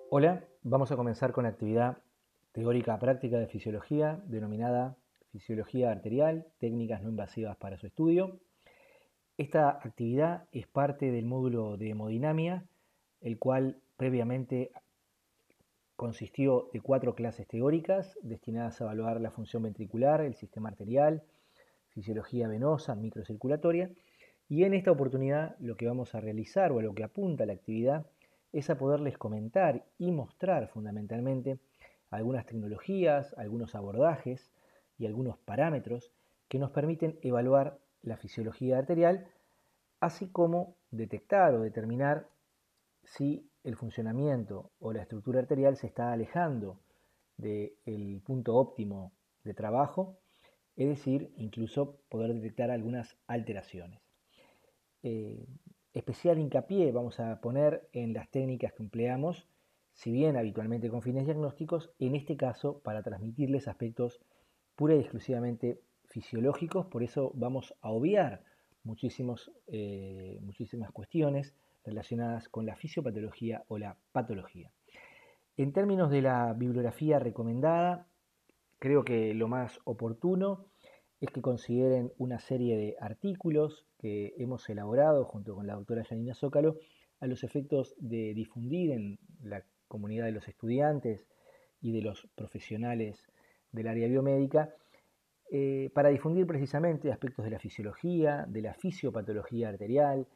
Hola, vamos a comenzar con la actividad teórica práctica de fisiología denominada Fisiología Arterial, técnicas no invasivas para su estudio. Esta actividad es parte del módulo de hemodinamia, el cual previamente consistió de 4 clases teóricas destinadas a evaluar la función ventricular, el sistema arterial, fisiología venosa, microcirculatoria, y en esta oportunidad lo que vamos a realizar o a lo que apunta la actividad es a poderles comentar y mostrar fundamentalmente algunas tecnologías, algunos abordajes y algunos parámetros que nos permiten evaluar la fisiología arterial, así como detectar o determinar si el funcionamiento o la estructura arterial se está alejando del punto óptimo de trabajo, es decir, incluso poder detectar algunas alteraciones. Eh, Especial hincapié vamos a poner en las técnicas que empleamos, si bien habitualmente con fines diagnósticos, en este caso para transmitirles aspectos pura y exclusivamente fisiológicos, por eso vamos a obviar muchísimas cuestiones relacionadas con la fisiopatología o la patología. En términos de la bibliografía recomendada, creo que lo más oportuno es que consideren una serie de artículos que hemos elaborado junto con la doctora Janina Zócalo a los efectos de difundir en la comunidad de los estudiantes y de los profesionales del área biomédica, para difundir precisamente aspectos de la fisiología, de la fisiopatología arterial,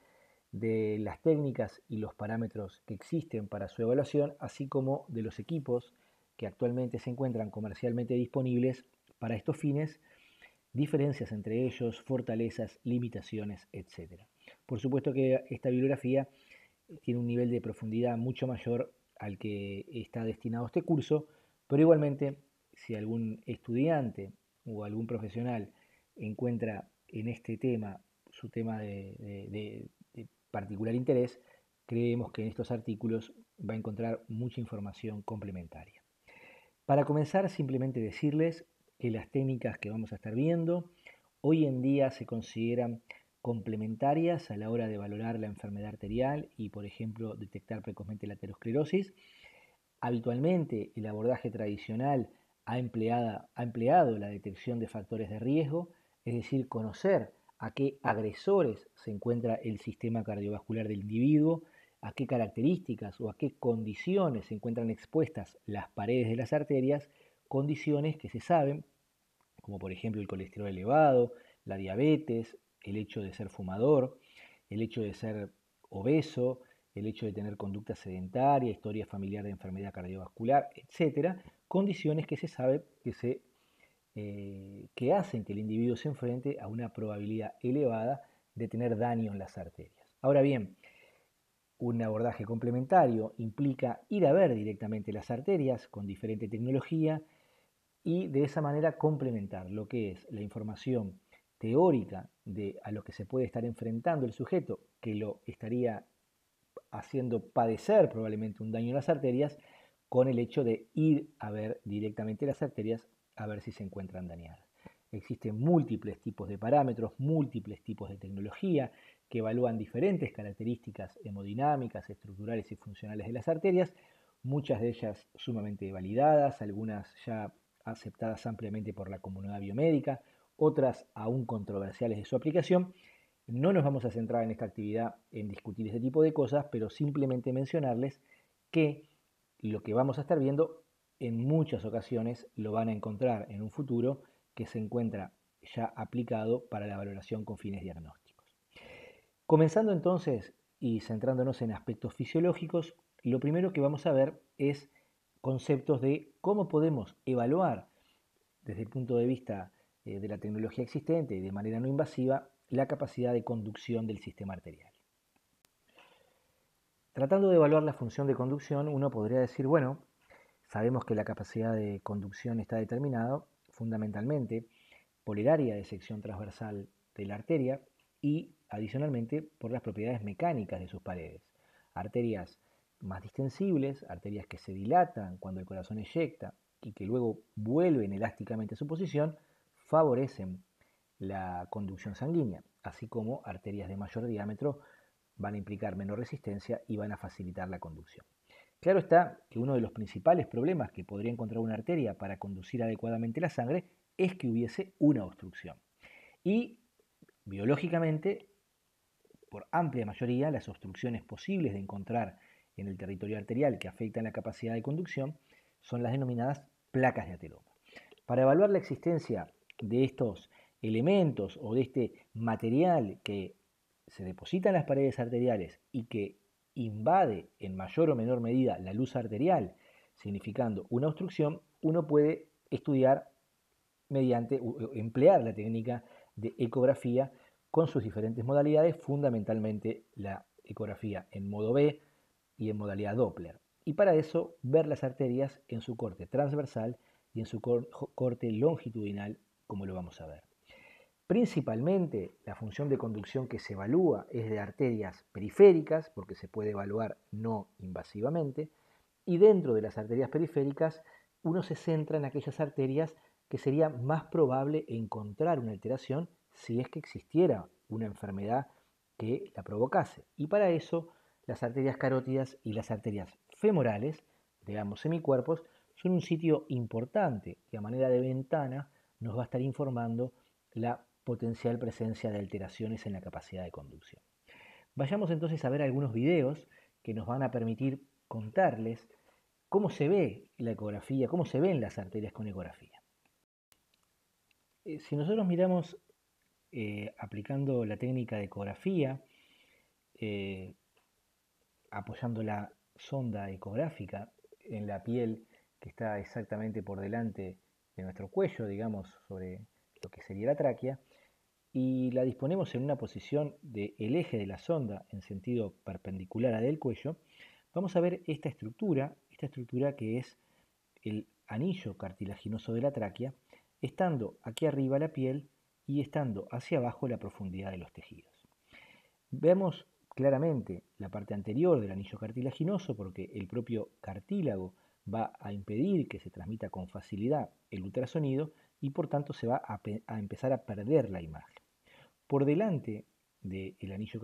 de las técnicas y los parámetros que existen para su evaluación, así como de los equipos que actualmente se encuentran comercialmente disponibles para estos fines, diferencias entre ellos, fortalezas, limitaciones, etc. Por supuesto que esta bibliografía tiene un nivel de profundidad mucho mayor al que está destinado este curso, pero igualmente si algún estudiante o algún profesional encuentra en este tema su tema de particular interés, creemos que en estos artículos va a encontrar mucha información complementaria. Para comenzar, simplemente decirles que las técnicas que vamos a estar viendo hoy en día se consideran complementarias a la hora de valorar la enfermedad arterial y, por ejemplo, detectar precozmente la aterosclerosis. Habitualmente, el abordaje tradicional ha empleado la detección de factores de riesgo, es decir, conocer a qué agresores se encuentra el sistema cardiovascular del individuo, a qué características o a qué condiciones se encuentran expuestas las paredes de las arterias, condiciones que se saben, como por ejemplo el colesterol elevado, la diabetes, el hecho de ser fumador, el hecho de ser obeso, el hecho de tener conducta sedentaria, historia familiar de enfermedad cardiovascular, etcétera, condiciones que se sabe que hacen que el individuo se enfrente a una probabilidad elevada de tener daño en las arterias. Ahora bien, un abordaje complementario implica ir a ver directamente las arterias con diferente tecnología y de esa manera complementar lo que es la información teórica de a lo que se puede estar enfrentando el sujeto, que lo estaría haciendo padecer probablemente un daño en las arterias, con el hecho de ir a ver directamente las arterias a ver si se encuentran dañadas. Existen múltiples tipos de parámetros, múltiples tipos de tecnología que evalúan diferentes características hemodinámicas, estructurales y funcionales de las arterias, muchas de ellas sumamente validadas, algunas ya aceptadas ampliamente por la comunidad biomédica, otras aún controversiales de su aplicación. No nos vamos a centrar en esta actividad en discutir este tipo de cosas, pero simplemente mencionarles que lo que vamos a estar viendo en muchas ocasiones lo van a encontrar en un futuro que se encuentra ya aplicado para la valoración con fines diagnósticos. Comenzando entonces y centrándonos en aspectos fisiológicos, lo primero que vamos a ver es conceptos de cómo podemos evaluar desde el punto de vista de la tecnología existente y de manera no invasiva la capacidad de conducción del sistema arterial. Tratando de evaluar la función de conducción, uno podría decir, bueno, sabemos que la capacidad de conducción está determinada fundamentalmente por el área de sección transversal de la arteria y adicionalmente por las propiedades mecánicas de sus paredes. Arterias más distensibles, arterias que se dilatan cuando el corazón eyecta y que luego vuelven elásticamente a su posición, favorecen la conducción sanguínea, así como arterias de mayor diámetro van a implicar menor resistencia y van a facilitar la conducción. Claro está que uno de los principales problemas que podría encontrar una arteria para conducir adecuadamente la sangre es que hubiese una obstrucción. Y biológicamente, por amplia mayoría, las obstrucciones posibles de encontrar en el territorio arterial que afectan la capacidad de conducción son las denominadas placas de ateroma. Para evaluar la existencia de estos elementos o de este material que se deposita en las paredes arteriales y que invade en mayor o menor medida la luz arterial, significando una obstrucción, uno puede estudiar mediante emplear la técnica de ecografía con sus diferentes modalidades, fundamentalmente la ecografía en modo B y en modalidad Doppler. Y para eso ver las arterias en su corte transversal y en su corte longitudinal, como lo vamos a ver. Principalmente la función de conducción que se evalúa es de arterias periféricas, porque se puede evaluar no invasivamente, y dentro de las arterias periféricas uno se centra en aquellas arterias que sería más probable encontrar una alteración si es que existiera una enfermedad que la provocase. Y para eso las arterias carótidas y las arterias femorales de ambos semicuerpos son un sitio importante que a manera de ventana nos va a estar informando la potencial presencia de alteraciones en la capacidad de conducción. Vayamos entonces a ver algunos videos que nos van a permitir contarles cómo se ve la ecografía, cómo se ven las arterias con ecografía. Si nosotros miramos aplicando la técnica de ecografía, eh, apoyando la sonda ecográfica en la piel que está exactamente por delante de nuestro cuello, digamos, sobre lo que sería la tráquea, y la disponemos en una posición del eje de la sonda en sentido perpendicular a del cuello, vamos a ver esta estructura que es el anillo cartilaginoso de la tráquea, estando aquí arriba la piel y estando hacia abajo la profundidad de los tejidos. Vemos claramente la parte anterior del anillo cartilaginoso porque el propio cartílago va a impedir que se transmita con facilidad el ultrasonido y por tanto se va a empezar a perder la imagen. Por delante del anillo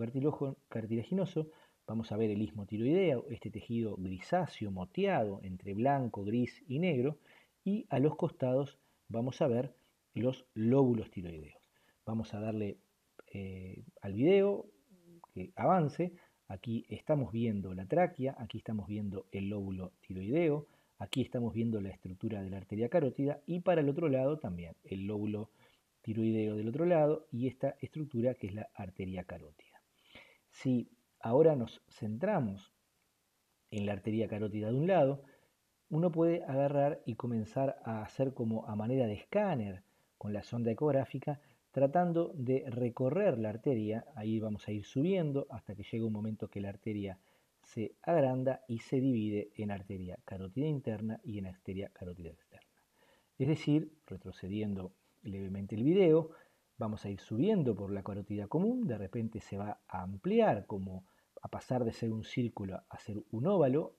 cartilaginoso vamos a ver el istmo tiroideo, este tejido grisáceo moteado entre blanco, gris y negro, y a los costados vamos a ver los lóbulos tiroideos. Vamos a darle al video que avance. Aquí estamos viendo la tráquea, aquí estamos viendo el lóbulo tiroideo, aquí estamos viendo la estructura de la arteria carótida y para el otro lado también el lóbulo tiroideo del otro lado y esta estructura que es la arteria carótida. Si ahora nos centramos en la arteria carótida de un lado, uno puede agarrar y comenzar a hacer como a manera de escáner con la sonda ecográfica, tratando de recorrer la arteria. Ahí vamos a ir subiendo hasta que llega un momento que la arteria se agranda y se divide en arteria carótida interna y en arteria carótida externa. Es decir, retrocediendo levemente el video, vamos a ir subiendo por la carótida común, de repente se va a ampliar como a pasar de ser un círculo a ser un óvalo,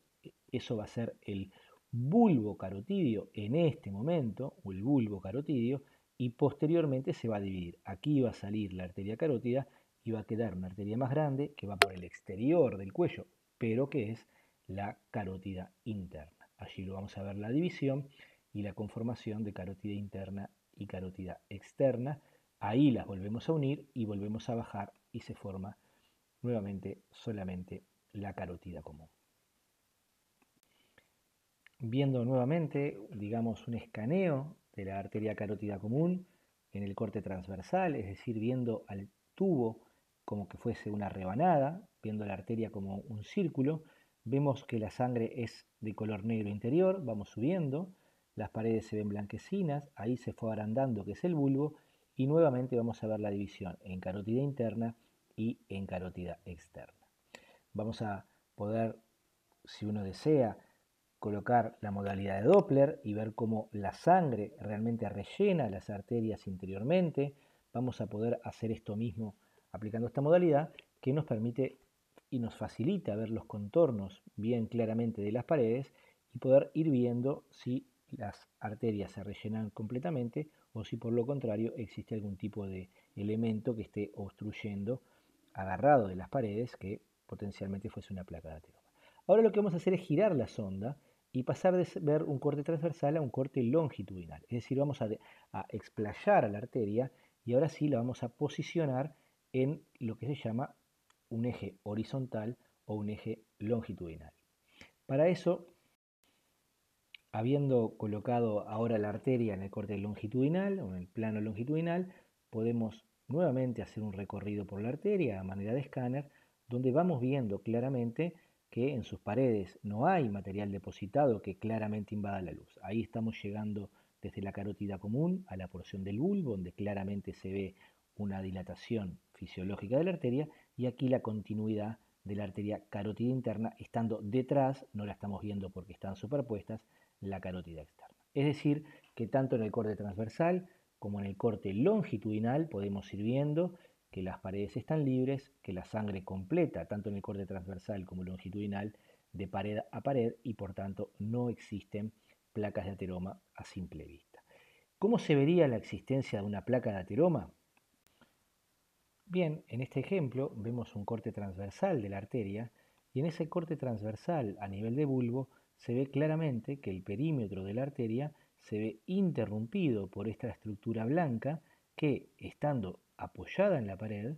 eso va a ser el bulbo carotidio en este momento, o el bulbo carotidio, y posteriormente se va a dividir. Aquí va a salir la arteria carótida y va a quedar una arteria más grande que va por el exterior del cuello, pero que es la carótida interna. Allí lo vamos a ver la división y la conformación de carótida interna y carótida externa. Ahí las volvemos a unir y volvemos a bajar y se forma nuevamente solamente la carótida común. Viendo nuevamente, digamos, un escaneo de la arteria carótida común en el corte transversal, es decir, viendo al tubo como que fuese una rebanada, viendo la arteria como un círculo, vemos que la sangre es de color negro interior, vamos subiendo, las paredes se ven blanquecinas, ahí se fue agrandando que es el bulbo, y nuevamente vamos a ver la división en carótida interna y en carótida externa. Vamos a poder, si uno desea, colocar la modalidad de Doppler y ver cómo la sangre realmente rellena las arterias interiormente. Vamos a poder hacer esto mismo aplicando esta modalidad que nos permite y nos facilita ver los contornos bien claramente de las paredes y poder ir viendo si las arterias se rellenan completamente o si por lo contrario existe algún tipo de elemento que esté obstruyendo, agarrado de las paredes, que potencialmente fuese una placa de ateroma. Ahora lo que vamos a hacer es girar la sonda y pasar de ver un corte transversal a un corte longitudinal. Es decir, vamos a explayar a la arteria y ahora sí la vamos a posicionar en lo que se llama un eje horizontal o un eje longitudinal. Para eso, habiendo colocado ahora la arteria en el corte longitudinal o en el plano longitudinal, podemos nuevamente hacer un recorrido por la arteria a manera de escáner, donde vamos viendo claramente que en sus paredes no hay material depositado que claramente invada la luz. Ahí estamos llegando desde la carótida común a la porción del bulbo, donde claramente se ve una dilatación fisiológica de la arteria, y aquí la continuidad de la arteria carótida interna, estando detrás, no la estamos viendo porque están superpuestas, la carótida externa. Es decir, que tanto en el corte transversal como en el corte longitudinal podemos ir viendo que las paredes están libres, que la sangre completa, tanto en el corte transversal como longitudinal, de pared a pared, y por tanto no existen placas de ateroma a simple vista. ¿Cómo se vería la existencia de una placa de ateroma? Bien, en este ejemplo vemos un corte transversal de la arteria y en ese corte transversal a nivel de bulbo se ve claramente que el perímetro de la arteria se ve interrumpido por esta estructura blanca que, estando apoyada en la pared,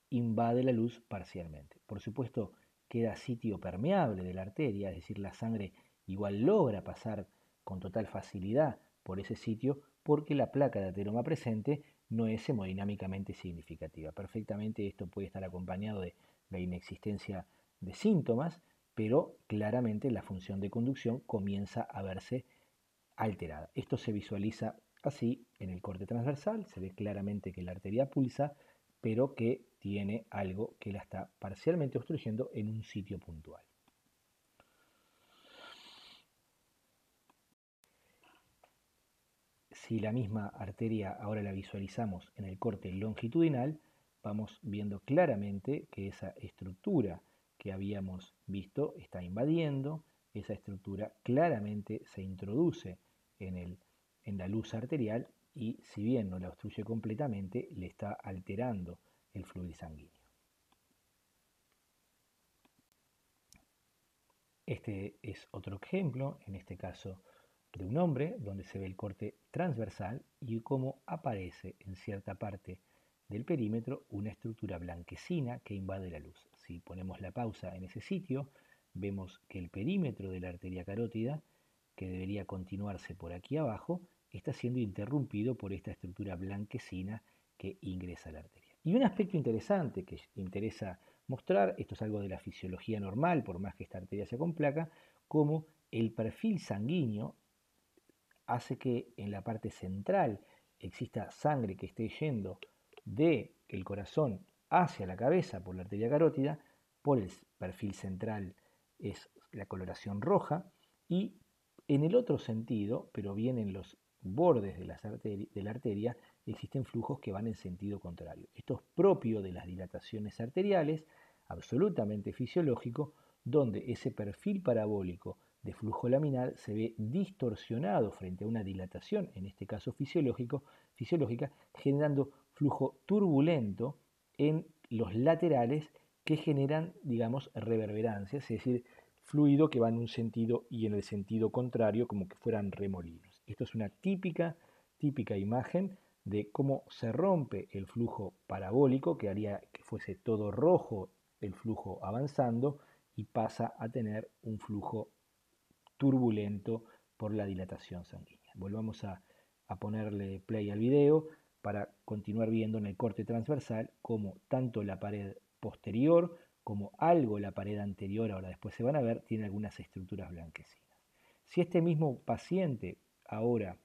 invade la luz parcialmente. Por supuesto, queda sitio permeable de la arteria, es decir, la sangre igual logra pasar con total facilidad por ese sitio porque la placa de ateroma presente no es hemodinámicamente significativa. Perfectamente esto puede estar acompañado de la inexistencia de síntomas, pero claramente la función de conducción comienza a verse alterada. Esto se visualiza así en el corte transversal, se ve claramente que la arteria pulsa, pero que tiene algo que la está parcialmente obstruyendo en un sitio puntual. Si la misma arteria ahora la visualizamos en el corte longitudinal, vamos viendo claramente que esa estructura que habíamos visto está invadiendo, esa estructura claramente se introduce en la luz arterial y si bien no la obstruye completamente, le está alterando el fluido sanguíneo. Este es otro ejemplo, en este caso de un hombre, donde se ve el corte transversal y cómo aparece en cierta parte del perímetro una estructura blanquecina que invade la luz. Si ponemos la pausa en ese sitio, vemos que el perímetro de la arteria carótida, que debería continuarse por aquí abajo, está siendo interrumpido por esta estructura blanquecina que ingresa a la arteria. Y un aspecto interesante que interesa mostrar, esto es algo de la fisiología normal, por más que esta arteria sea con placa, como el perfil sanguíneo hace que en la parte central exista sangre que esté yendo del corazón hacia la cabeza por la arteria carótida, por el perfil central es la coloración roja, y en el otro sentido, pero bien en los bordes de la arteria, existen flujos que van en sentido contrario. Esto es propio de las dilataciones arteriales, absolutamente fisiológico, donde ese perfil parabólico de flujo laminar se ve distorsionado frente a una dilatación, en este caso fisiológica, generando flujo turbulento en los laterales que generan, digamos, reverberancias, es decir, fluido que va en un sentido y en el sentido contrario, como que fueran remolinos. Esto es una típica imagen de cómo se rompe el flujo parabólico, que haría que fuese todo rojo el flujo avanzando, y pasa a tener un flujo turbulento por la dilatación sanguínea. Volvamos a ponerle play al video para continuar viendo en el corte transversal cómo tanto la pared posterior como algo la pared anterior, ahora después se van a ver, tiene algunas estructuras blanquecinas. Si este mismo paciente ahora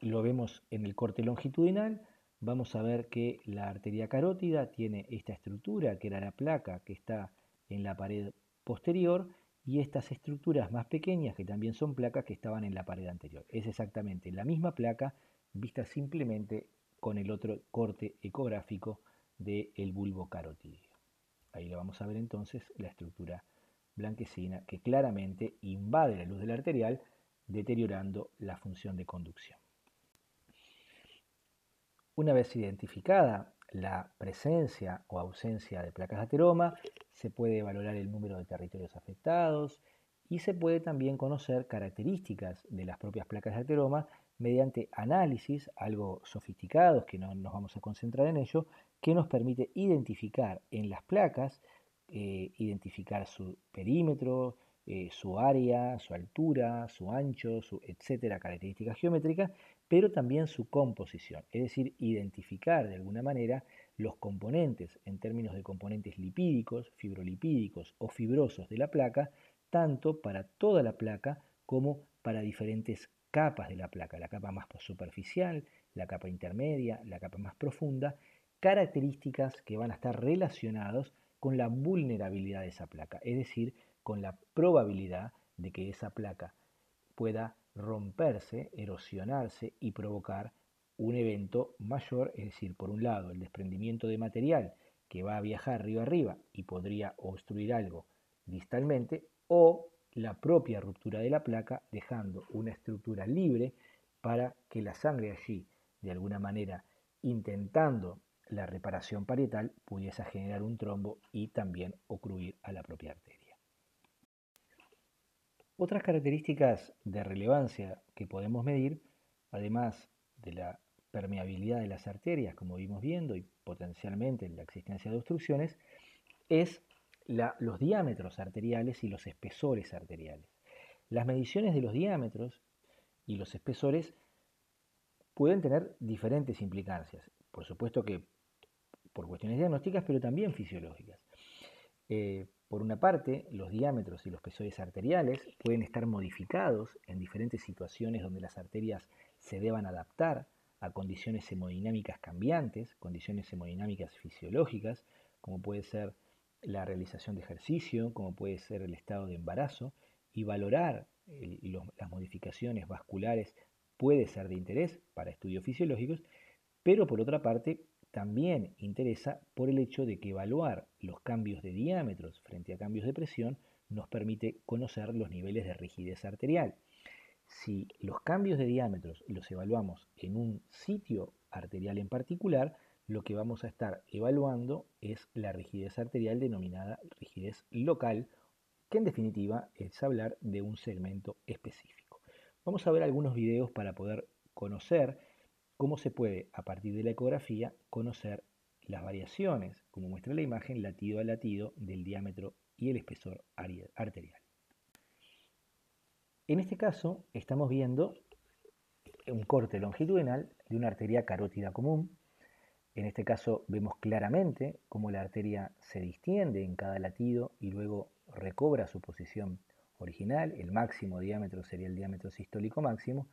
lo vemos en el corte longitudinal, vamos a ver que la arteria carótida tiene esta estructura, que era la placa que está en la pared posterior, y estas estructuras más pequeñas, que también son placas, que estaban en la pared anterior. Es exactamente la misma placa, vista simplemente con el otro corte ecográfico del bulbo carotídeo. Ahí lo vamos a ver entonces, la estructura blanquecina que claramente invade la luz del arterial, deteriorando la función de conducción. Una vez identificada la presencia o ausencia de placas de ateroma, se puede valorar el número de territorios afectados y se puede también conocer características de las propias placas de ateroma mediante análisis, algo sofisticados, que no nos vamos a concentrar en ello, que nos permite identificar en las placas, identificar su perímetro, su área, su altura, su ancho, etcétera, características geométricas, pero también su composición, es decir, identificar de alguna manera los componentes en términos de componentes lipídicos, fibrolipídicos o fibrosos de la placa, tanto para toda la placa como para diferentes capas de la placa, la capa más superficial, la capa intermedia, la capa más profunda, características que van a estar relacionadas con la vulnerabilidad de esa placa, es decir, con la probabilidad de que esa placa pueda romperse, erosionarse y provocar un evento mayor, es decir, por un lado, el desprendimiento de material que va a viajar río arriba y podría obstruir algo distalmente, o la propia ruptura de la placa, dejando una estructura libre para que la sangre allí, de alguna manera, intentando la reparación parietal, pudiese generar un trombo y también ocluir a la propia arteria. Otras características de relevancia que podemos medir, además de la permeabilidad de las arterias, como vimos viendo, y potencialmente la existencia de obstrucciones, es los diámetros arteriales y los espesores arteriales. Las mediciones de los diámetros y los espesores pueden tener diferentes implicancias, por supuesto que por cuestiones diagnósticas, pero también fisiológicas. Por una parte, los diámetros y los espesores arteriales pueden estar modificados en diferentes situaciones donde las arterias se deban adaptar a condiciones hemodinámicas cambiantes, condiciones hemodinámicas fisiológicas, como puede ser la realización de ejercicio, como puede ser el estado de embarazo, y valorar las modificaciones vasculares puede ser de interés para estudios fisiológicos, pero por otra parte también interesa por el hecho de que evaluar los cambios de diámetros frente a cambios de presión nos permite conocer los niveles de rigidez arterial. Si los cambios de diámetros los evaluamos en un sitio arterial en particular, lo que vamos a estar evaluando es la rigidez arterial denominada rigidez local, que en definitiva es hablar de un segmento específico. Vamos a ver algunos videos para poder conocer cómo se puede, a partir de la ecografía, conocer las variaciones, como muestra la imagen, latido a latido del diámetro y el espesor arterial. En este caso estamos viendo un corte longitudinal de una arteria carótida común. En este caso vemos claramente cómo la arteria se distiende en cada latido y luego recobra su posición original. El máximo diámetro sería el diámetro sistólico máximo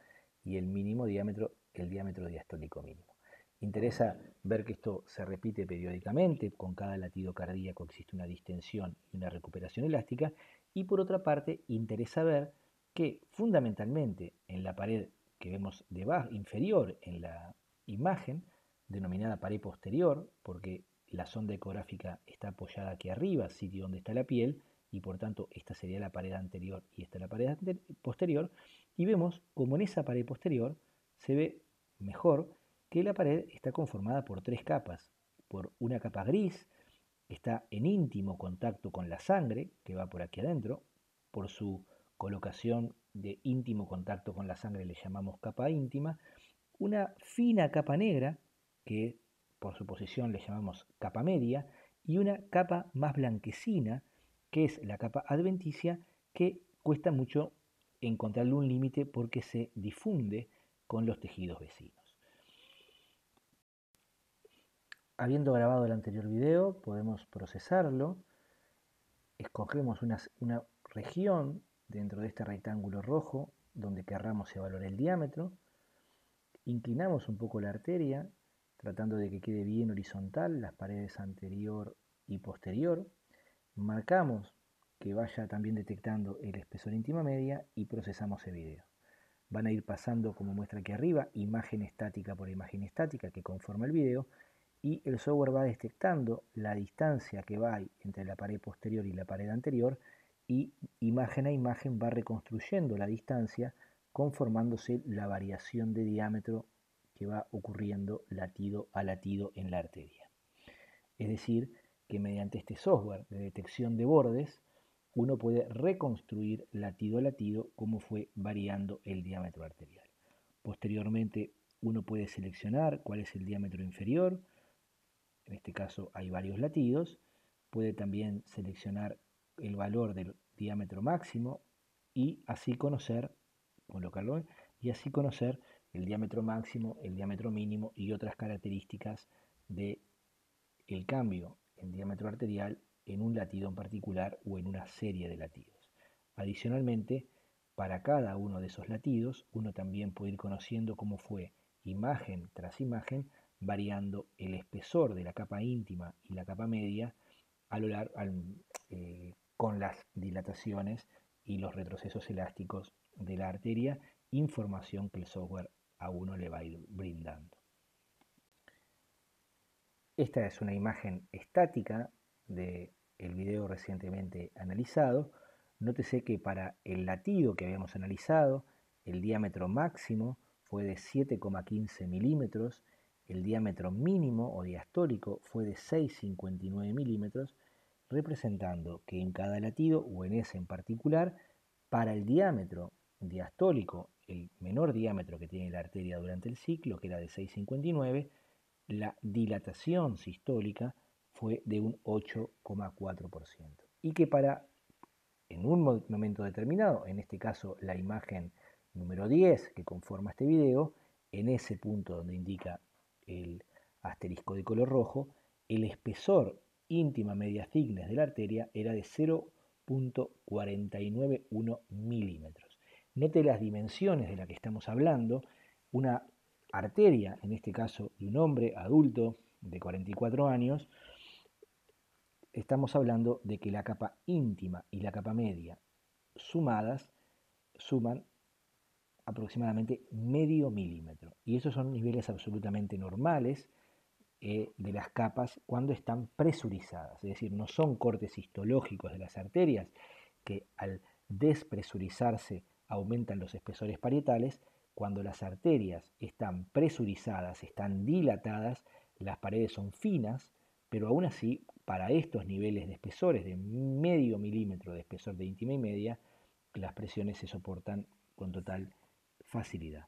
y el mínimo diámetro el diámetro diastólico mínimo. Interesa ver que esto se repite periódicamente, con cada latido cardíaco existe una distensión y una recuperación elástica, y por otra parte interesa ver que fundamentalmente en la pared que vemos debajo, inferior en la imagen, denominada pared posterior, porque la sonda ecográfica está apoyada aquí arriba, sitio donde está la piel, y por tanto esta sería la pared anterior y esta la pared posterior, y vemos como en esa pared posterior se ve mejor que la pared está conformada por tres capas. Por una capa gris, está en íntimo contacto con la sangre, que va por aquí adentro, por su colocación de íntimo contacto con la sangre le llamamos capa íntima, una fina capa negra, que por su posición le llamamos capa media, y una capa más blanquecina, que es la capa adventicia, que cuesta mucho encontrarle un límite porque se difunde con los tejidos vecinos. Habiendo grabado el anterior video, podemos procesarlo. Escogemos una región dentro de este rectángulo rojo donde querramos evaluar el diámetro. Inclinamos un poco la arteria, tratando de que quede bien horizontal las paredes anterior y posterior. Marcamos que vaya también detectando el espesor íntima media y procesamos el video. Van a ir pasando, como muestra aquí arriba, imagen estática por imagen estática que conforma el video, y el software va detectando la distancia que va entre la pared posterior y la pared anterior, y imagen a imagen va reconstruyendo la distancia conformándose la variación de diámetro que va ocurriendo latido a latido en la arteria. Es decir, que mediante este software de detección de bordes, uno puede reconstruir latido a latido cómo fue variando el diámetro arterial. Posteriormente, uno puede seleccionar cuál es el diámetro inferior, en este caso hay varios latidos, puede también seleccionar el valor del diámetro máximo y así conocer, colocarlo, y así conocer el diámetro máximo, el diámetro mínimo y otras características del cambio en diámetro arterial en un latido en particular o en una serie de latidos. Adicionalmente, para cada uno de esos latidos, uno también puede ir conociendo cómo fue imagen tras imagen variando el espesor de la capa íntima y la capa media a lo largo, con las dilataciones y los retrocesos elásticos de la arteria, información que el software a uno le va a ir brindando. Esta es una imagen estática del video recientemente analizado. Nótese que para el latido que habíamos analizado, el diámetro máximo fue de 7,15 milímetros, el diámetro mínimo o diastólico fue de 6,59 milímetros, representando que en cada latido, o en ese en particular, para el diámetro diastólico, el menor diámetro que tiene la arteria durante el ciclo, que era de 6,59, la dilatación sistólica fue de un 8,4%. Y que en un momento determinado, en este caso la imagen número 10 que conforma este video, en ese punto donde indica el asterisco de color rojo, el espesor íntima media thickness de la arteria era de 0,491 milímetros. Note las dimensiones de las que estamos hablando. Una arteria, en este caso de un hombre adulto de 44 años, estamos hablando de que la capa íntima y la capa media sumadas suman aproximadamente medio milímetro. Y esos son niveles absolutamente normales de las capas cuando están presurizadas. Es decir, no son cortes histológicos de las arterias que al despresurizarse aumentan los espesores parietales. Cuando las arterias están presurizadas, están dilatadas, las paredes son finas, pero aún así, para estos niveles de espesores de medio milímetro de espesor de íntima y media, las presiones se soportan con total facilidad.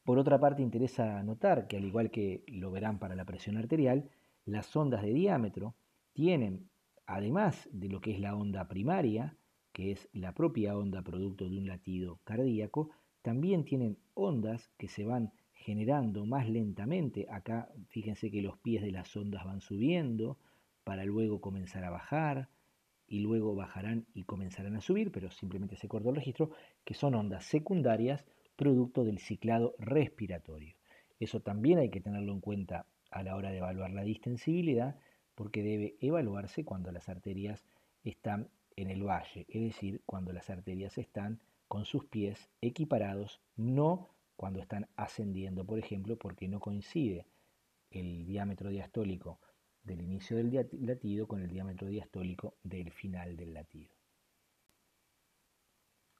Por otra parte, interesa notar que, al igual que lo verán para la presión arterial, las ondas de diámetro tienen, además de lo que es la onda primaria, que es la propia onda producto de un latido cardíaco, también tienen ondas que se van generando más lentamente. Acá fíjense que los pies de las ondas van subiendo para luego comenzar a bajar y luego bajarán y comenzarán a subir, pero simplemente se cortó el registro, que son ondas secundarias producto del ciclado respiratorio. Eso también hay que tenerlo en cuenta a la hora de evaluar la distensibilidad, porque debe evaluarse cuando las arterias están en el valle, es decir, cuando las arterias están con sus pies equiparados, no cuando están ascendiendo, por ejemplo, porque no coincide el diámetro diastólico del inicio del latido con el diámetro diastólico del final del latido.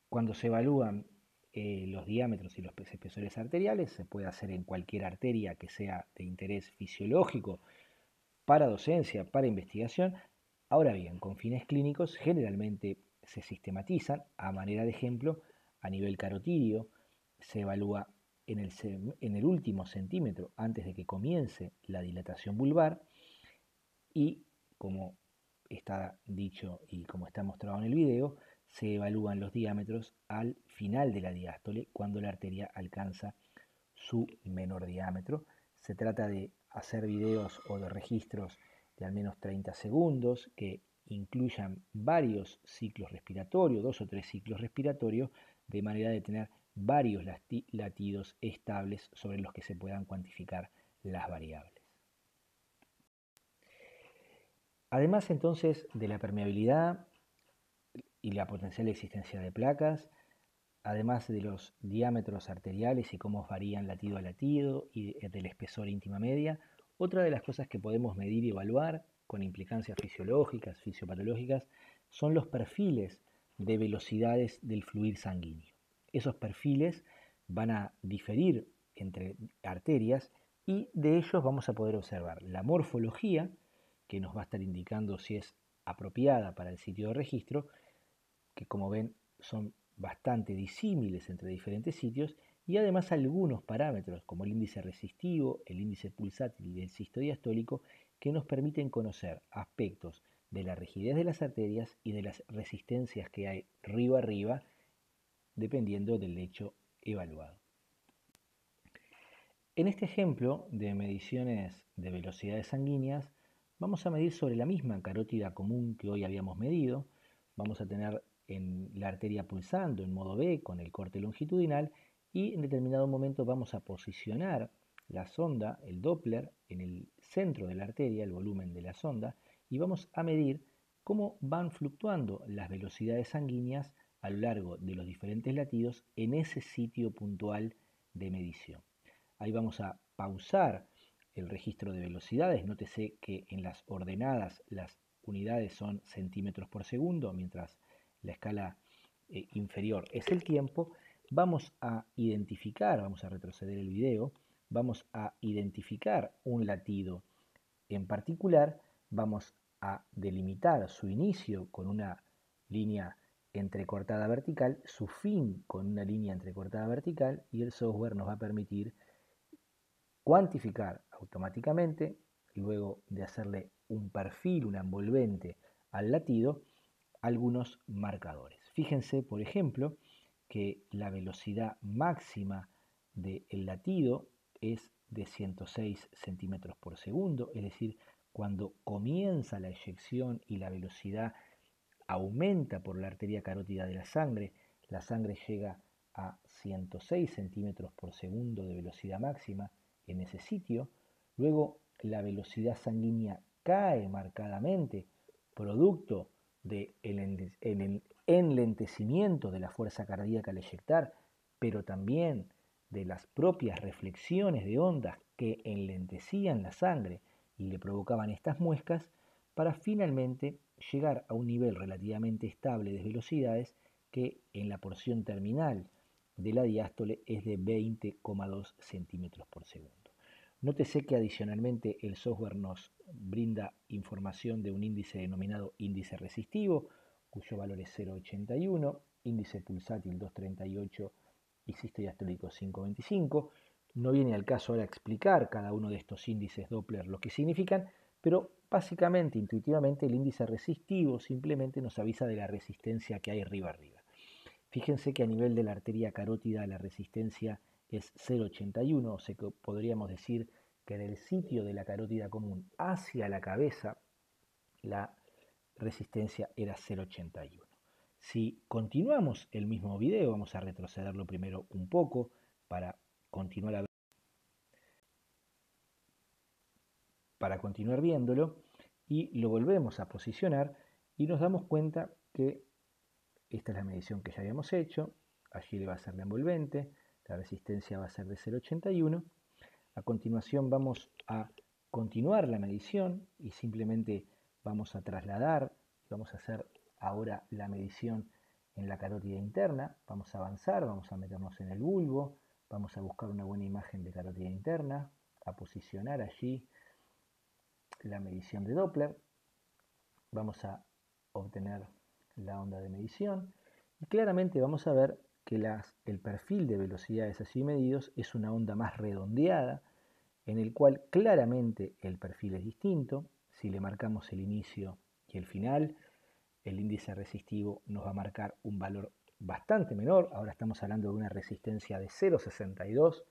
Cuando se evalúan los diámetros y los espesores arteriales, se puede hacer en cualquier arteria que sea de interés fisiológico, para docencia, para investigación. Ahora bien, con fines clínicos generalmente se sistematizan, a manera de ejemplo, a nivel carotidio, se evalúa en el último centímetro antes de que comience la dilatación vulvar y, como está dicho y como está mostrado en el video, se evalúan los diámetros al final de la diástole cuando la arteria alcanza su menor diámetro. Se trata de hacer videos o de registros de al menos 30 segundos que incluyan varios ciclos respiratorios, 2 o 3 ciclos respiratorios, de manera de tener varios latidos estables sobre los que se puedan cuantificar las variables. Además entonces de la permeabilidad y la potencial existencia de placas, además de los diámetros arteriales y cómo varían latido a latido y del espesor íntima media, otra de las cosas que podemos medir y evaluar con implicancias fisiológicas, fisiopatológicas, son los perfiles de velocidades del fluir sanguíneo. Esos perfiles van a diferir entre arterias y de ellos vamos a poder observar la morfología, que nos va a estar indicando si es apropiada para el sitio de registro, que como ven son bastante disímiles entre diferentes sitios, y además algunos parámetros como el índice resistivo, el índice pulsátil y el sistodiastólico, que nos permiten conocer aspectos de la rigidez de las arterias y de las resistencias que hay río arriba, dependiendo del lecho evaluado. En este ejemplo de mediciones de velocidades sanguíneas, vamos a medir sobre la misma carótida común que hoy habíamos medido. Vamos a tener en la arteria pulsando en modo B con el corte longitudinal y en determinado momento vamos a posicionar la sonda, el Doppler, en el centro de la arteria, el volumen de la sonda, y vamos a medir cómo van fluctuando las velocidades sanguíneas a lo largo de los diferentes latidos en ese sitio puntual de medición. Ahí vamos a pausar el registro de velocidades. Nótese que en las ordenadas las unidades son centímetros por segundo, mientras la escala inferior es el tiempo. Vamos a identificar, vamos a retroceder el video, vamos a identificar un latido en particular, vamos a delimitar su inicio con una línea entrecortada vertical, su fin con una línea entrecortada vertical, y el software nos va a permitir cuantificar automáticamente, luego de hacerle un perfil, una envolvente al latido, algunos marcadores. Fíjense, por ejemplo, que la velocidad máxima del latido es de 106 centímetros por segundo, es decir, cuando comienza la eyección y la velocidad aumenta por la arteria carótida de la sangre llega a 106 centímetros por segundo de velocidad máxima en ese sitio. Luego la velocidad sanguínea cae marcadamente, producto del enlentecimiento de la fuerza cardíaca al eyectar, pero también de las propias reflexiones de ondas que enlentecían la sangre y le provocaban estas muescas, para finalmente llegar a un nivel relativamente estable de velocidades que en la porción terminal de la diástole es de 20,2 centímetros por segundo. Nótese que adicionalmente el software nos brinda información de un índice denominado índice resistivo, cuyo valor es 0,81, índice pulsátil 238 y sistodiastólico 5,25. No viene al caso ahora explicar cada uno de estos índices Doppler lo que significan, pero básicamente, intuitivamente, el índice resistivo simplemente nos avisa de la resistencia que hay arriba. Fíjense que a nivel de la arteria carótida la resistencia es 0,81, o sea que podríamos decir que del sitio de la carótida común hacia la cabeza la resistencia era 0,81. Si continuamos el mismo video, vamos a retrocederlo primero un poco para continuar viéndolo, y lo volvemos a posicionar y nos damos cuenta que esta es la medición que ya habíamos hecho. Allí le va a ser la envolvente, la resistencia va a ser de 0,81. A continuación vamos a continuar la medición y simplemente vamos a trasladar, vamos a hacer ahora la medición en la carótida interna. Vamos a avanzar, vamos a meternos en el bulbo, vamos a buscar una buena imagen de carótida interna, a posicionar allí la medición de Doppler. Vamos a obtener la onda de medición y claramente vamos a ver que el perfil de velocidades así medidos es una onda más redondeada, en el cual claramente el perfil es distinto. Si le marcamos el inicio y el final, el índice resistivo nos va a marcar un valor bastante menor. Ahora estamos hablando de una resistencia de 0,62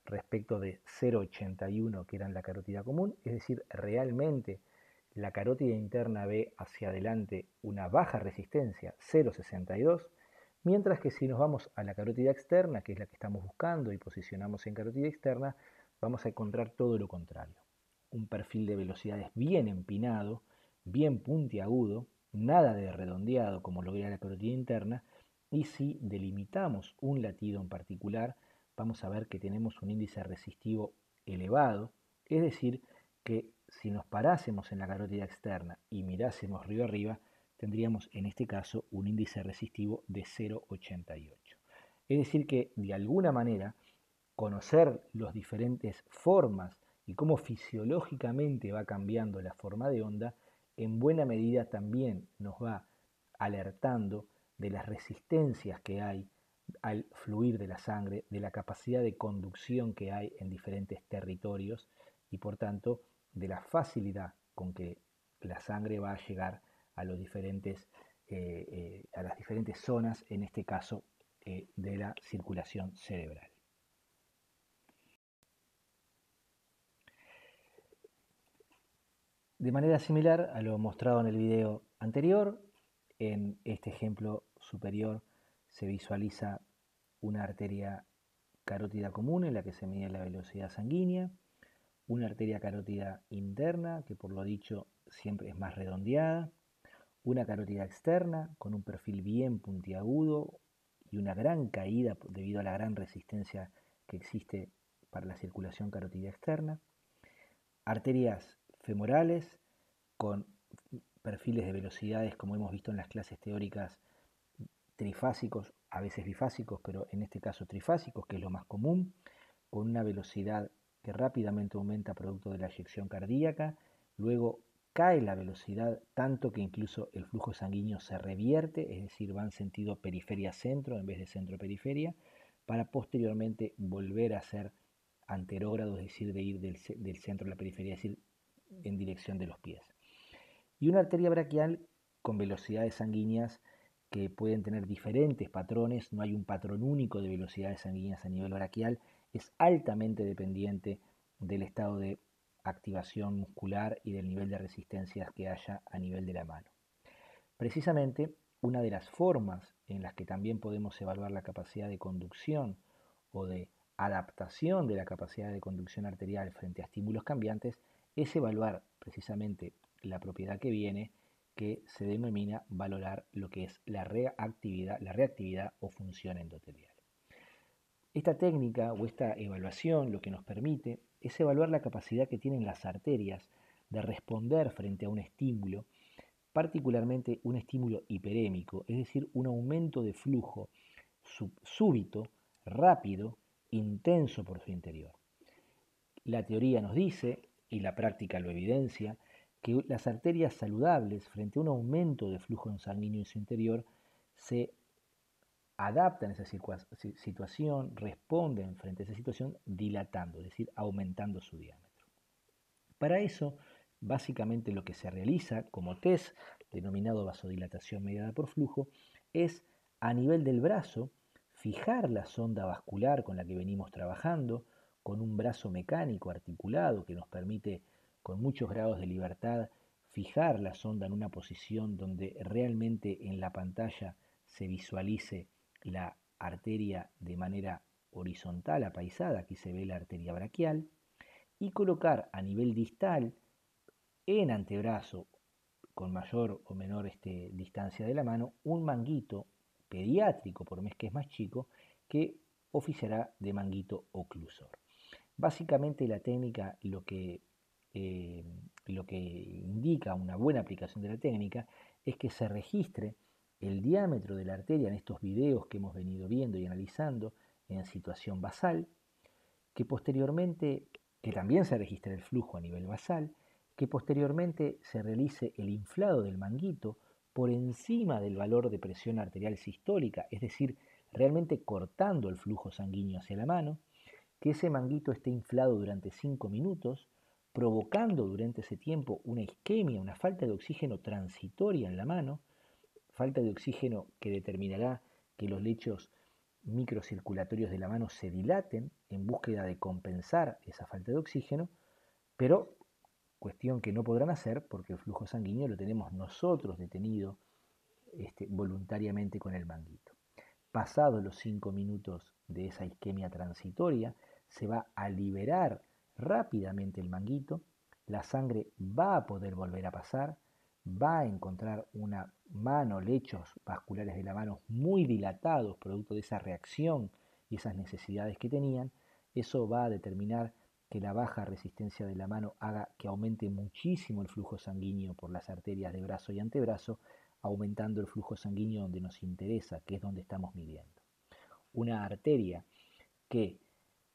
respecto de 0,81 que era en la carótida común, es decir, realmente la carótida interna ve hacia adelante una baja resistencia, 0,62, mientras que si nos vamos a la carótida externa, que es la que estamos buscando y posicionamos en carótida externa, vamos a encontrar todo lo contrario. Un perfil de velocidades bien empinado, bien puntiagudo, nada de redondeado como lo vería la carótida interna, y si delimitamos un latido en particular, vamos a ver que tenemos un índice resistivo elevado, es decir, que si nos parásemos en la carótida externa y mirásemos río arriba, tendríamos en este caso un índice resistivo de 0,88. Es decir que de alguna manera conocer las diferentes formas y cómo fisiológicamente va cambiando la forma de onda, en buena medida también nos va alertando de las resistencias que hay al fluir de la sangre, de la capacidad de conducción que hay en diferentes territorios y por tanto de la facilidad con que la sangre va a llegar a, a las diferentes zonas, en este caso de la circulación cerebral. De manera similar a lo mostrado en el video anterior, en este ejemplo superior se visualiza una arteria carótida común en la que se mide la velocidad sanguínea, una arteria carótida interna que por lo dicho siempre es más redondeada, una carótida externa con un perfil bien puntiagudo y una gran caída debido a la gran resistencia que existe para la circulación carótida externa, arterias femorales con perfiles de velocidades, como hemos visto en las clases teóricas, trifásicos, a veces bifásicos, pero en este caso trifásicos, que es lo más común, con una velocidad que rápidamente aumenta producto de la eyección cardíaca, luego cae la velocidad tanto que incluso el flujo sanguíneo se revierte, es decir, va en sentido periferia-centro en vez de centro-periferia, para posteriormente volver a ser anterógrado, es decir, de ir del centro a la periferia, es decir, en dirección de los pies. Y una arteria braquial con velocidades sanguíneas que pueden tener diferentes patrones, no hay un patrón único de velocidades sanguíneas a nivel braquial, es altamente dependiente del estado de activación muscular y del nivel de resistencias que haya a nivel de la mano. Precisamente, una de las formas en las que también podemos evaluar la capacidad de conducción o de adaptación de la capacidad de conducción arterial frente a estímulos cambiantes es evaluar precisamente la propiedad que viene, que se denomina valorar lo que es la reactividad o función endotelial. Esta técnica o esta evaluación lo que nos permite es evaluar la capacidad que tienen las arterias de responder frente a un estímulo, particularmente un estímulo hiperémico, es decir, un aumento de flujo súbito, rápido, intenso por su interior. La teoría nos dice, y la práctica lo evidencia, que las arterias saludables frente a un aumento de flujo sanguíneo en su interior se adaptan a esa situación, responden frente a esa situación dilatando, es decir, aumentando su diámetro. Para eso, básicamente lo que se realiza como test, denominado vasodilatación mediada por flujo, es a nivel del brazo fijar la sonda vascular con la que venimos trabajando, con un brazo mecánico articulado que nos permite con muchos grados de libertad fijar la sonda en una posición donde realmente en la pantalla se visualice la arteria de manera horizontal, apaisada, aquí se ve la arteria braquial, y colocar a nivel distal en antebrazo, con mayor o menor distancia de la mano, un manguito pediátrico, por mes que es más chico, que oficiará de manguito oclusor. Básicamente la técnica lo que indica una buena aplicación de la técnica es que se registre el diámetro de la arteria en estos videos que hemos venido viendo y analizando en situación basal, que posteriormente, que también se registre el flujo a nivel basal, que posteriormente se realice el inflado del manguito por encima del valor de presión arterial sistólica, es decir, realmente cortando el flujo sanguíneo hacia la mano, que ese manguito esté inflado durante 5 minutos, provocando durante ese tiempo una isquemia, una falta de oxígeno transitoria en la mano, falta de oxígeno que determinará que los lechos microcirculatorios de la mano se dilaten en búsqueda de compensar esa falta de oxígeno, pero cuestión que no podrán hacer porque el flujo sanguíneo lo tenemos nosotros detenido voluntariamente con el manguito. Pasados los 5 minutos de esa isquemia transitoria, se va a liberar rápidamente el manguito, la sangre va a poder volver a pasar, va a encontrar una mano, lechos vasculares de la mano muy dilatados, producto de esa reacción y esas necesidades que tenían. Eso va a determinar que la baja resistencia de la mano haga que aumente muchísimo el flujo sanguíneo por las arterias de brazo y antebrazo, aumentando el flujo sanguíneo donde nos interesa, que es donde estamos midiendo. Una arteria que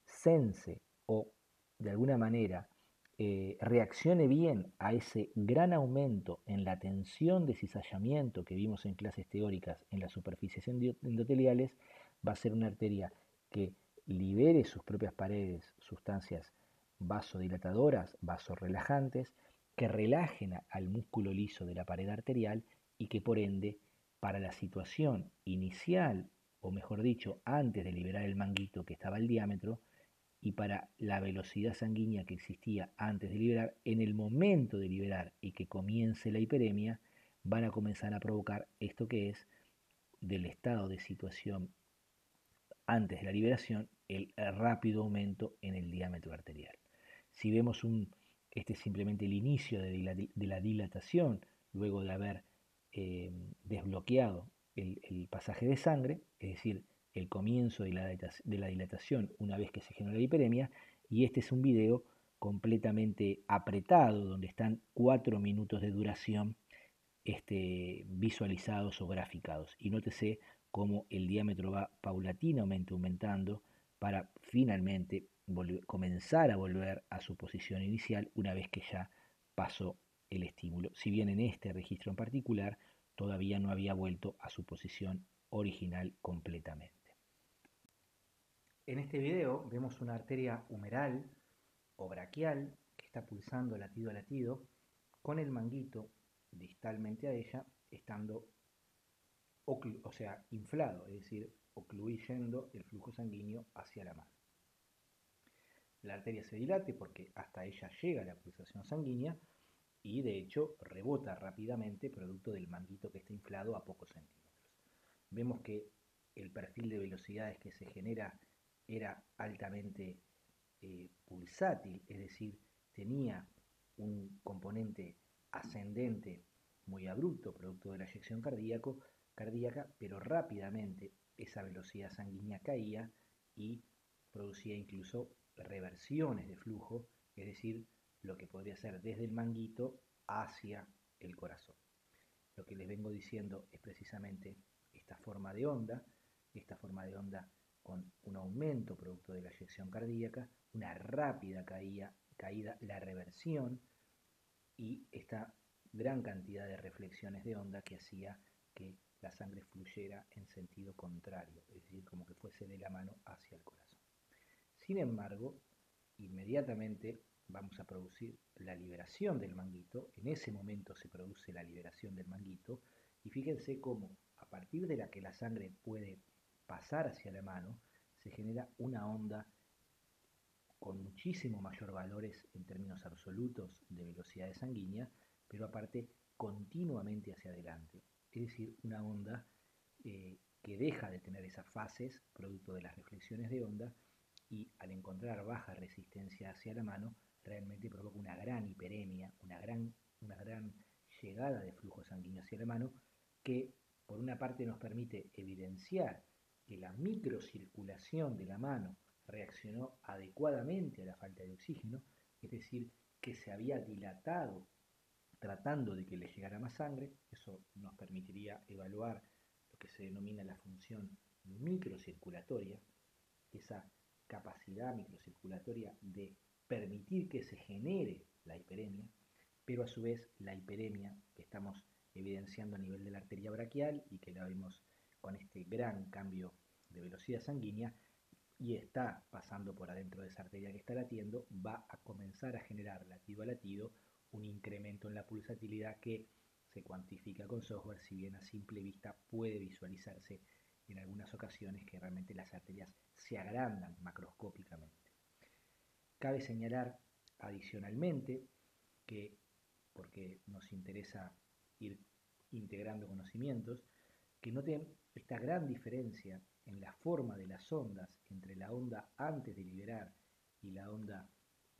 sense o de alguna manera reaccione bien a ese gran aumento en la tensión de cizallamiento que vimos en clases teóricas en las superficies endoteliales, va a ser una arteria que libere sus propias paredes, sustancias vasodilatadoras, vasorelajantes, que relajen al músculo liso de la pared arterial y que por ende, para la situación inicial, o mejor dicho, antes de liberar el manguito que estaba al diámetro, y para la velocidad sanguínea que existía antes de liberar, en el momento de liberar y que comience la hiperemia, van a comenzar a provocar esto que es del estado de situación antes de la liberación, el rápido aumento en el diámetro arterial. Si vemos este es simplemente el inicio de la dilatación, luego de haber desbloqueado el pasaje de sangre, es decir, el comienzo de la dilatación una vez que se genera la hiperemia, y este es un video completamente apretado, donde están 4 minutos de duración visualizados o graficados. Y nótese cómo el diámetro va paulatinamente aumentando para finalmente comenzar a volver a su posición inicial una vez que ya pasó el estímulo. Si bien en este registro en particular todavía no había vuelto a su posición original completamente. En este video vemos una arteria humeral o braquial que está pulsando latido a latido con el manguito distalmente a ella estando inflado, es decir, ocluyendo el flujo sanguíneo hacia la mano. La arteria se dilate porque hasta ella llega la pulsación sanguínea y de hecho rebota rápidamente producto del manguito que está inflado a pocos centímetros. Vemos que el perfil de velocidades que se genera era altamente pulsátil, es decir, tenía un componente ascendente muy abrupto, producto de la eyección cardíaca, pero rápidamente esa velocidad sanguínea caía y producía incluso reversiones de flujo, es decir, lo que podría ser desde el manguito hacia el corazón. Lo que les vengo diciendo es precisamente esta forma de onda con un aumento producto de la eyección cardíaca, una rápida caída, la reversión y esta gran cantidad de reflexiones de onda que hacía que la sangre fluyera en sentido contrario, es decir, como que fuese de la mano hacia el corazón. Sin embargo, inmediatamente vamos a producir la liberación del manguito, en ese momento se produce la liberación del manguito, y fíjense cómo a partir de la que la sangre puede pasar hacia la mano, se genera una onda con muchísimo mayor valores en términos absolutos de velocidad sanguínea, pero aparte continuamente hacia adelante. Es decir, una onda que deja de tener esas fases producto de las reflexiones de onda y al encontrar baja resistencia hacia la mano, realmente provoca una gran hiperemia, una gran llegada de flujo sanguíneo hacia la mano, que por una parte nos permite evidenciar que la microcirculación de la mano reaccionó adecuadamente a la falta de oxígeno, es decir, que se había dilatado tratando de que le llegara más sangre. Eso nos permitiría evaluar lo que se denomina la función microcirculatoria, esa capacidad microcirculatoria de permitir que se genere la hiperemia, pero a su vez la hiperemia que estamos evidenciando a nivel de la arteria braquial y que la vemos con este gran cambio de velocidad sanguínea y está pasando por adentro de esa arteria que está latiendo, va a comenzar a generar latido a latido un incremento en la pulsatilidad que se cuantifica con software, si bien a simple vista puede visualizarse en algunas ocasiones que realmente las arterias se agrandan macroscópicamente. Cabe señalar adicionalmente que, porque nos interesa ir integrando conocimientos, que noten esta gran diferencia en la forma de las ondas entre la onda antes de liberar y la onda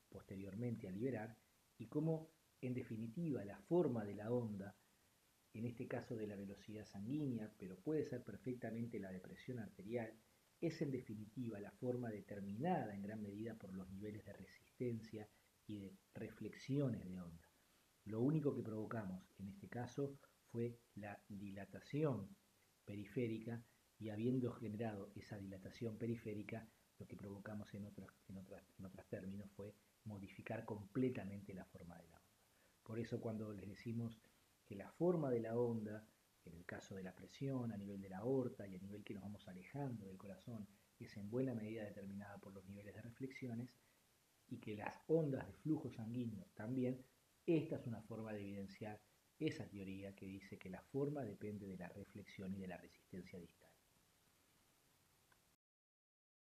posteriormente a liberar, y cómo en definitiva la forma de la onda, en este caso de la velocidad sanguínea, pero puede ser perfectamente la de presión arterial, es en definitiva la forma determinada en gran medida por los niveles de resistencia y de reflexiones de onda. Lo único que provocamos en este caso fue la dilatación periférica, y habiendo generado esa dilatación periférica, lo que provocamos en otros términos fue modificar completamente la forma de la onda. Por eso cuando les decimos que la forma de la onda, en el caso de la presión a nivel de la aorta y a nivel que nos vamos alejando del corazón, es en buena medida determinada por los niveles de reflexiones, y que las ondas de flujo sanguíneo también, esta es una forma de evidenciar esa teoría que dice que la forma depende de la reflexión y de la resistencia distal.